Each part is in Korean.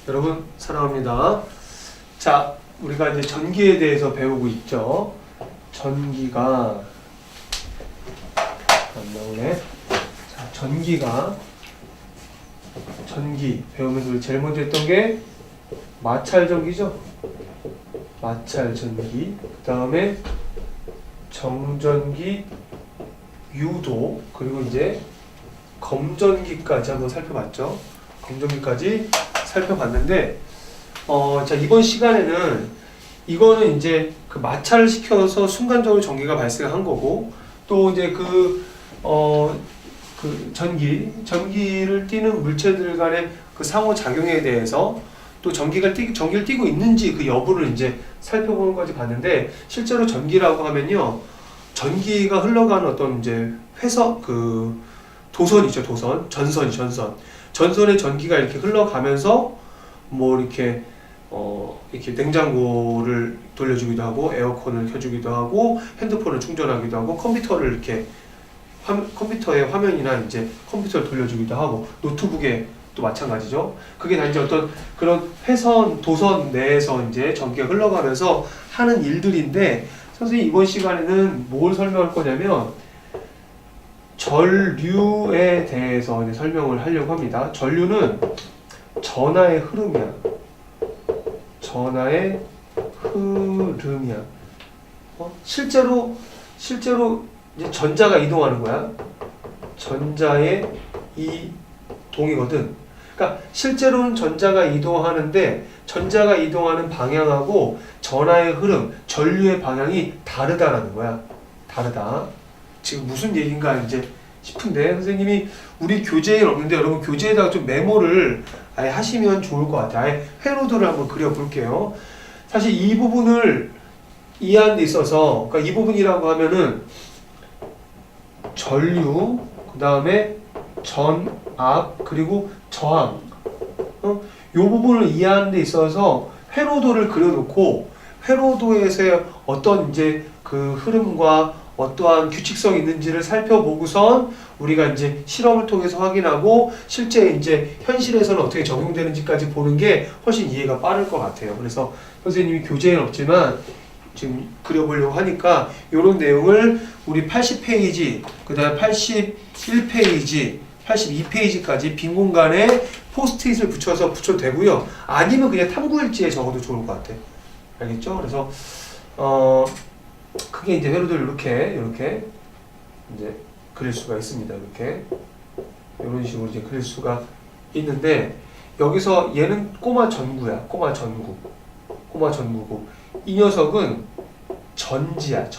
여러분 사랑합니다. 자, 우리가 이제 전기에 대해서 배우고 있죠. 전기가 안 나오네. 자, 전기 배우면서 우리 제일 먼저 했던 게 마찰전기죠. 마찰전기. 그 다음에 정전기, 유도, 그리고 이제 검전기까지 한번 살펴봤죠. 검전기까지 살펴봤는데, 자, 이번 시간에는 이거는 이제 그 마찰을 시켜서 순간적으로 전기가 발생한 거고, 또 이제 그 전기를 띠는 물체들 간의 그 상호작용에 대해서 또 전기를 띠고 있는지 그 여부를 이제 살펴보는 거지 봤는데, 실제로 전기라고 하면요, 전기가 흘러가는 어떤 이제 도선이죠, 전선의 전기가 이렇게 흘러가면서 뭐 이렇게 냉장고를 돌려주기도 하고, 에어컨을 켜주기도 하고, 핸드폰을 충전하기도 하고, 컴퓨터를 이렇게 컴퓨터의 화면이나 이제 컴퓨터를 돌려주기도 하고, 노트북에 또 마찬가지죠. 그게 다 이제 어떤 그런 도선 내에서 이제 전기가 흘러가면서 하는 일들인데, 선생님 이번 시간에는 뭘 설명할 거냐면 전류에 대해서 이제 설명을 하려고 합니다. 전류는 전하의 흐름이야. 실제로 이제 전자가 이동하는 거야. 전자의 이동이거든. 그러니까 실제로는 전자가 이동하는데, 전자가 이동하는 방향하고 전하의 흐름, 전류의 방향이 다르다라는 거야. 다르다. 지금 무슨 얘기인가 이제 싶은데, 선생님이 우리 교재에 없는데 여러분 교재에다가 좀 메모를 아예 하시면 좋을 것 같아요. 아예 회로도를 한번 그려볼게요. 사실 이 부분을 이해하는 데 있어서, 그러니까 이 부분이라고 하면은 전류, 그 다음에 전압, 그리고 저항, 요 부분을 이해하는 데 있어서 회로도를 그려놓고, 회로도에서의 어떤 이제 그 흐름과 어떠한 규칙성이 있는지를 살펴보고선 우리가 이제 실험을 통해서 확인하고 실제 이제 현실에서는 어떻게 적용되는지까지 보는 게 훨씬 이해가 빠를 것 같아요. 그래서 선생님이 교재에는 없지만 지금 그려보려고 하니까 이런 내용을 우리 80페이지, 그 다음에 81페이지, 82페이지까지 빈 공간에 포스트잇을 붙여도 되고요. 아니면 그냥 탐구일지에 적어도 좋을 것 같아요. 알겠죠? 그래서 크게 이제 회로도를 이렇게 이제 그릴 수가 있습니다. 이렇게 이런 식으로 이제 그릴 수가 있는데, 여기서 얘는 꼬마 전구야. 꼬마 전구고, 이 녀석은 전지야.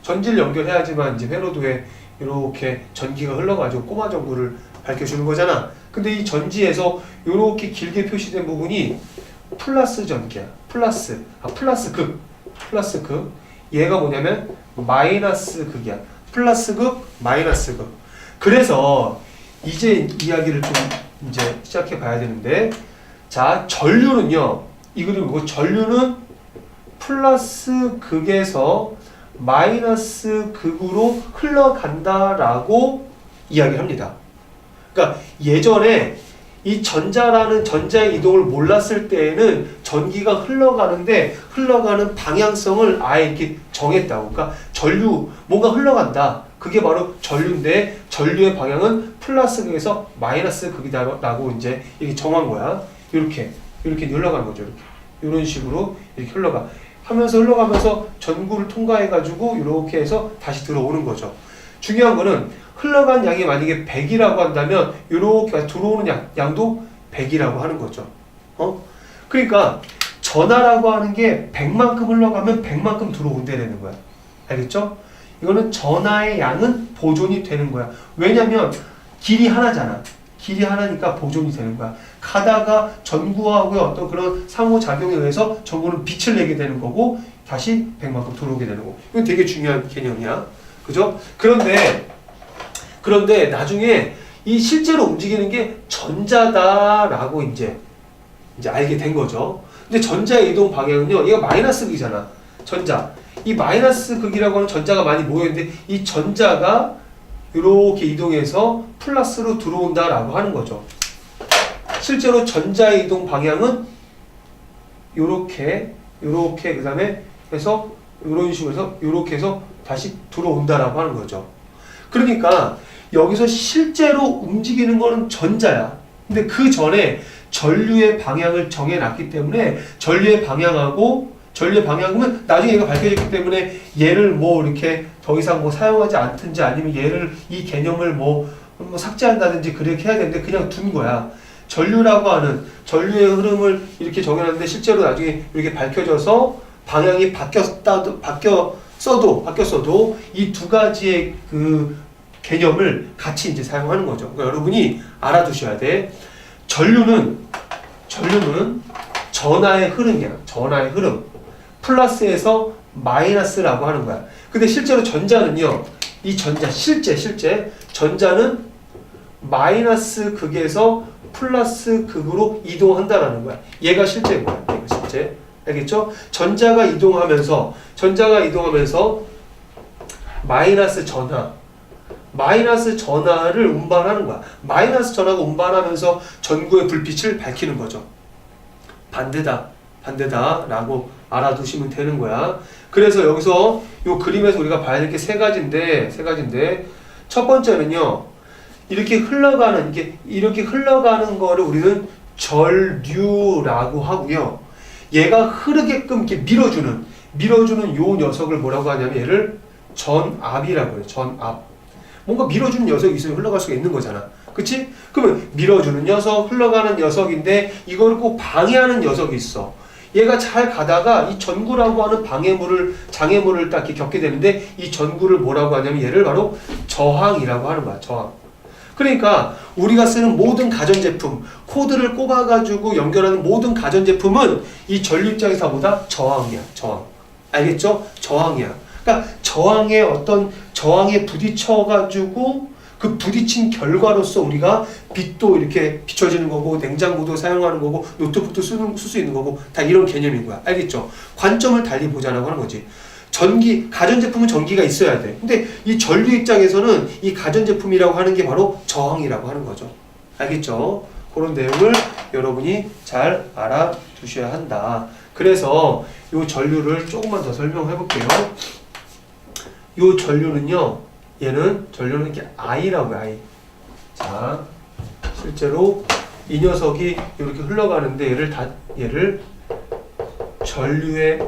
전지를 연결해야지만 이제 회로도에 이렇게 전기가 흘러가지고 꼬마 전구를 밝혀주는 거잖아. 근데 이 전지에서 이렇게 길게 표시된 부분이 플러스 전기야. 플러스 극. 얘가 뭐냐면 마이너스 극이야. 플러스 극, 마이너스 극. 그래서 이제 이야기를 좀 이제 시작해 봐야 되는데, 자, 전류는요, 이 그리고 전류는 플러스 극에서 마이너스 극으로 흘러간다라고 이야기를 합니다. 그러니까 예전에 이 전자라는 전자의 이동을 몰랐을 때에는 전기가 흘러가는 방향성을 아예 이렇게 정했다고. 그러니까 뭔가 흘러간다. 그게 바로 전류인데, 전류의 방향은 플러스 극에서 마이너스 극이다라고 이제 이렇게 정한 거야. 이렇게 흘러가는 거죠. 이런 식으로 이렇게 흘러가면서 전구를 통과해가지고 이렇게 해서 다시 들어오는 거죠. 중요한 거는 흘러간 양이 만약에 100이라고 한다면 이렇게 들어오는 양도 100이라고 하는 거죠. 그러니까 전하라고 하는 게 100만큼 흘러가면 100만큼 들어온다는 거야. 알겠죠? 이거는 전하의 양은 보존이 되는 거야. 왜냐면 길이 하나잖아. 길이 하나니까 보존이 되는 거야. 가다가 전구하고의 어떤 그런 상호작용에 의해서 전구는 빛을 내게 되는 거고, 다시 100만큼 들어오게 되는 거고. 이건 되게 중요한 개념이야. 그죠? 그런데 나중에 이 실제로 움직이는 게 전자다라고 이제 알게 된 거죠. 근데 전자의 이동 방향은요, 얘가 마이너스 극이잖아. 이 마이너스 극이라고 하는 전자가 많이 모여있는데, 이 전자가 이렇게 이동해서 플러스로 들어온다라고 하는 거죠. 실제로 전자의 이동 방향은 요렇게 그 다음에 해서 이런 식으로 해서 요렇게 해서 다시 들어온다라고 하는 거죠. 그러니까 여기서 실제로 움직이는 거는 전자야. 근데 그 전에 전류의 방향을 정해놨기 때문에 전류의 방향이면 나중에 얘가 밝혀졌기 때문에 얘를 뭐 이렇게 더 이상 뭐 사용하지 않든지 아니면 얘를 이 개념을 뭐 삭제한다든지 그렇게 해야 되는데 그냥 둔 거야. 전류라고 하는 전류의 흐름을 이렇게 정해놨는데 실제로 나중에 이렇게 밝혀져서 방향이 바뀌었어도 이 두 가지의 그 개념을 같이 이제 사용하는 거죠. 그러니까 여러분이 알아두셔야 돼. 전류는 전하의 흐름이야. 전하의 흐름. 플러스에서 마이너스라고 하는 거야. 근데 실제로 전자는요. 이 전자 실제 전자는 마이너스 극에서 플러스 극으로 이동한다라는 거야. 얘가 실제인 거야. 얘가 실제. 알겠죠? 전자가 이동하면서 마이너스 전하를 운반하는 거야. 마이너스 전하가 운반하면서 전구의 불빛을 밝히는 거죠. 반대다라고 알아두시면 되는 거야. 그래서 여기서 이 그림에서 우리가 봐야 될 게 세 가지인데 첫 번째는요. 이렇게 흘러가는 거를 우리는 전류라고 하고요. 얘가 흐르게끔 이렇게 밀어주는 요 녀석을 뭐라고 하냐면 얘를 전압이라고 해요. 전압. 뭔가 밀어주는 녀석이 있으면 흘러갈 수가 있는 거잖아. 그치? 그러면 밀어주는 녀석, 흘러가는 녀석인데 이거를 꼭 방해하는 녀석이 있어. 얘가 잘 가다가 이 전구라고 하는 장애물을 딱 이렇게 겪게 되는데 이 전구를 뭐라고 하냐면 얘를 바로 저항이라고 하는 거야. 저항. 그러니까 우리가 쓰는 모든 가전제품, 코드를 꼽아가지고 연결하는 모든 가전제품은 이 전류 입장에서 보다 저항이야. 저항. 알겠죠? 저항이야. 그러니까 저항에 부딪혀가지고 그 부딪힌 결과로서 우리가 빛도 이렇게 비춰지는 거고 냉장고도 사용하는 거고 노트북도 쓸 수 있는 거고 다 이런 개념인 거야. 알겠죠? 관점을 달리 보자라고 하는 거지. 가전제품은 전기가 있어야 돼. 근데 이 전류 입장에서는 이 가전제품이라고 하는 게 바로 저항이라고 하는 거죠. 알겠죠? 그런 내용을 여러분이 잘 알아두셔야 한다. 그래서 이 전류를 조금만 더 설명해 볼게요. 이 전류는요, 전류는 이렇게 I라고 해요, I. 자, 실제로 이 녀석이 이렇게 흘러가는데 얘를 전류의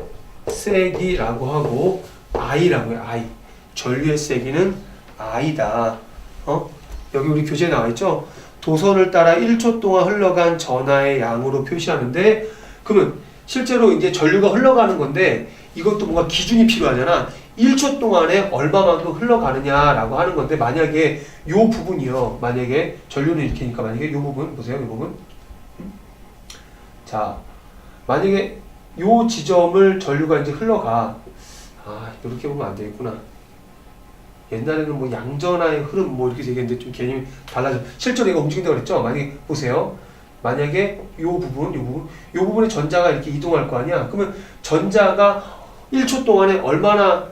세기라고 하고 I라고 해요. I. 전류의 세기는 I다. 여기 우리 교재에 나와 있죠? 도선을 따라 1초 동안 흘러간 전하의 양으로 표시하는데 그러면 실제로 이제 전류가 흘러가는 건데 이것도 뭔가 기준이 필요하잖아. 1초 동안에 얼마만큼 흘러가느냐라고 하는 건데 만약에 요 부분이요. 만약에 전류는 이렇게니까 만약에 요 부분 보세요. 요 부분. 자, 만약에 요 지점을 전류가 이제 흘러가. 이렇게 보면 안 되겠구나. 옛날에는 뭐 양전하의 흐름 뭐 이렇게 얘기했는데 좀 개념이 달라져. 실제로 얘가 움직인다고 그랬죠? 만약에 보세요. 만약에 요 부분에 전자가 이렇게 이동할 거 아니야? 그러면 전자가 1초 동안에 얼마나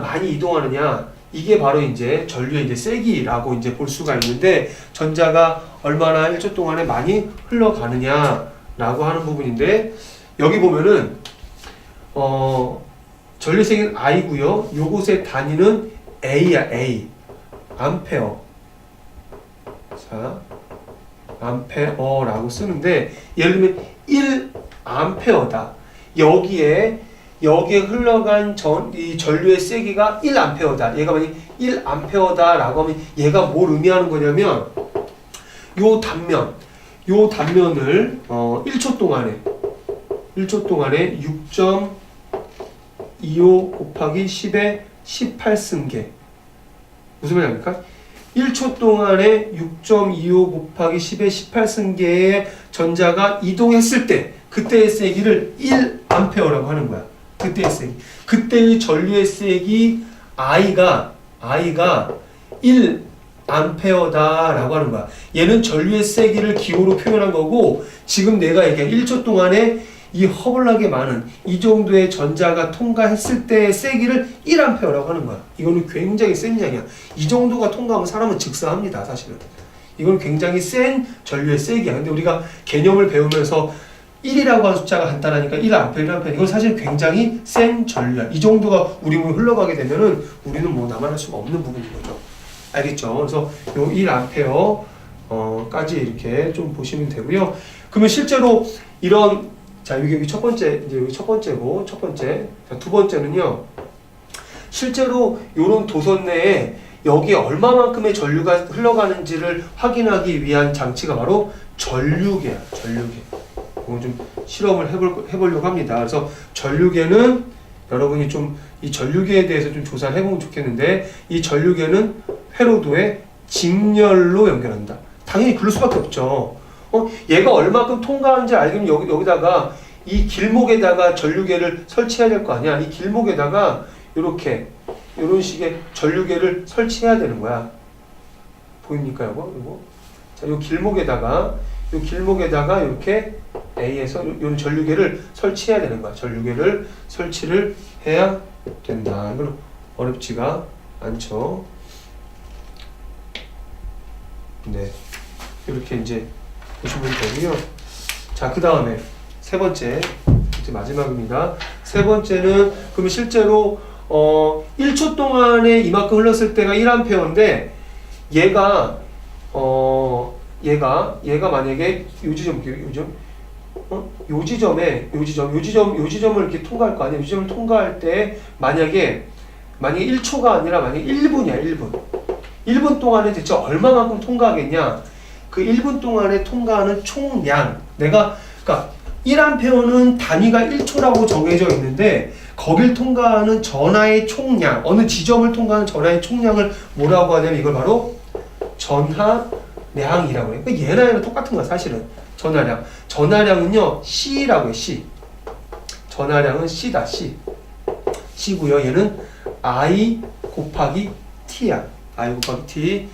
많이 이동하느냐? 이게 바로 이제 전류의 이제 세기라고 이제 볼 수가 있는데 전자가 얼마나 1초 동안에 많이 흘러가느냐라고 하는 부분인데 여기 보면은 전류 세기는 I고요. 요것의 단위는 A야, A. 암페어. 자, 암페어라고 쓰는데 예를 들면 1암페어다. 여기에 흘러간 이 전류의 세기가 1암페어다. 얘가 만약 1암페어다라고 하면 얘가 뭘 의미하는 거냐면 요 단면을 1초 동안에 6.25 곱하기 10의 18승계 무슨 말입니까? 1초 동안에 6.25 곱하기 10의 18승계의 전자가 이동했을 때 그때의 세기를 1암페어라고 하는 거야. 그때의 세기. 그때의 전류의 세기 I가 1암페어다라고 하는 거야. 얘는 전류의 세기를 기호로 표현한 거고 지금 내가 얘기한 1초 동안에 이 허블나게 많은 이 정도의 전자가 통과했을 때의 세기를 1암페어라고 하는 거야. 이거는 굉장히 센 양이야. 이 정도가 통과하면 사람은 즉사합니다. 사실은. 이건 굉장히 센 전류의 세기야. 근데 우리가 개념을 배우면서 1이라고 하는 숫자가 간단하니까 1A, 1A. 이건 사실 굉장히 센 전류야. 이 정도가 우리 몸에 흘러가게 되면은 우리는 뭐 나만할 수가 없는 부분인 거죠. 알겠죠? 그래서 요 1A 까지 이렇게 좀 보시면 되고요. 그러면 실제로 이런 자 여기 첫 번째 이제 여기 첫 번째고 첫 번째 자, 두 번째는요. 실제로 이런 도선 내에 여기에 얼마만큼의 전류가 흘러가는지를 확인하기 위한 장치가 바로 전류계야. 전류계. 이거 좀 실험을 해보려고 합니다. 그래서 전류계는 여러분이 좀 이 전류계에 대해서 좀 조사를 해보면 좋겠는데 이 전류계는 회로도에 직렬로 연결한다. 당연히 그럴 수밖에 없죠. 얘가 얼마큼 통과하는지 알기는 여기다가 이 길목에다가 전류계를 설치해야 될 거 아니야. 이 길목에다가 이렇게 이런 식의 전류계를 설치해야 되는 거야. 보입니까, 이거? 자, 요 길목에다가 이렇게 A에서 요 전류계를 설치해야 되는 거야. 전류계를 설치를 해야 된다. 이건 어렵지가 않죠. 네, 이렇게 이제 보시면 되고요. 자, 그 다음에 세 번째, 이제 마지막입니다. 세 번째는 그러면 실제로 1초 동안에 이만큼 흘렀을 때가 1A인데 얘가 만약에 요 지점을 이렇게 통과할 거 아니에요. 요 지점을 통과할 때 만약에 1초가 아니라 만약에 1분이야. 1분 동안에 대체 얼마만큼 통과하겠냐? 그 1분 동안에 통과하는 총량. 그러니까 1A는 단위가 1초라고 정해져 있는데 거길 통과하는 전하의 총량, 어느 지점을 통과하는 전하의 총량을 뭐라고 하냐면 이걸 바로 전하량이라고 해요. 얘랑 얘랑 똑같은 거야, 사실은. 전하량. 전하량은요, C라고 해요, C. 전하량은 C다, C. C고요. 얘는 I 곱하기 T야. I 곱하기 T.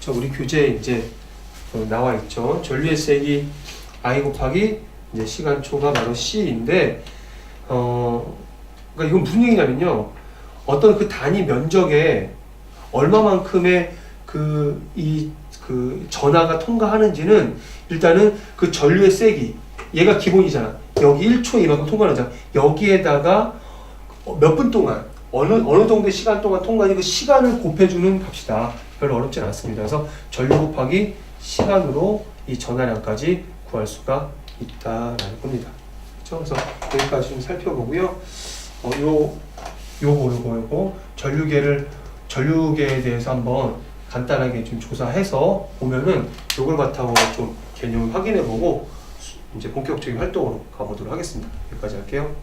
저 우리 교재에 이제 나와 있죠. 전류의 세기 I 곱하기 이제 시간초가 바로 C인데, 그러니까 이건 무슨 얘기냐면요. 어떤 그 단위 면적에 얼마만큼의 그 전하가 통과하는지는 일단은 그 전류의 세기, 얘가 기본이잖아. 여기 1초에 이만큼 통과하잖아. 여기에다가 몇 분 동안, 어느 정도의 시간 동안 통과하는 그 시간을 곱해주는 값이다. 별로 어렵진 않습니다. 그래서 전류 곱하기 시간으로 이 전하량까지 구할 수가 있다라는 겁니다. 그렇죠? 그래서 여기까지 좀 살펴보고요. 요거 전류계에 대해서 한번 간단하게 좀 조사해서 보면은 요걸 바탕으로 좀 개념을 확인해보고 이제 본격적인 활동으로 가보도록 하겠습니다. 여기까지 할게요.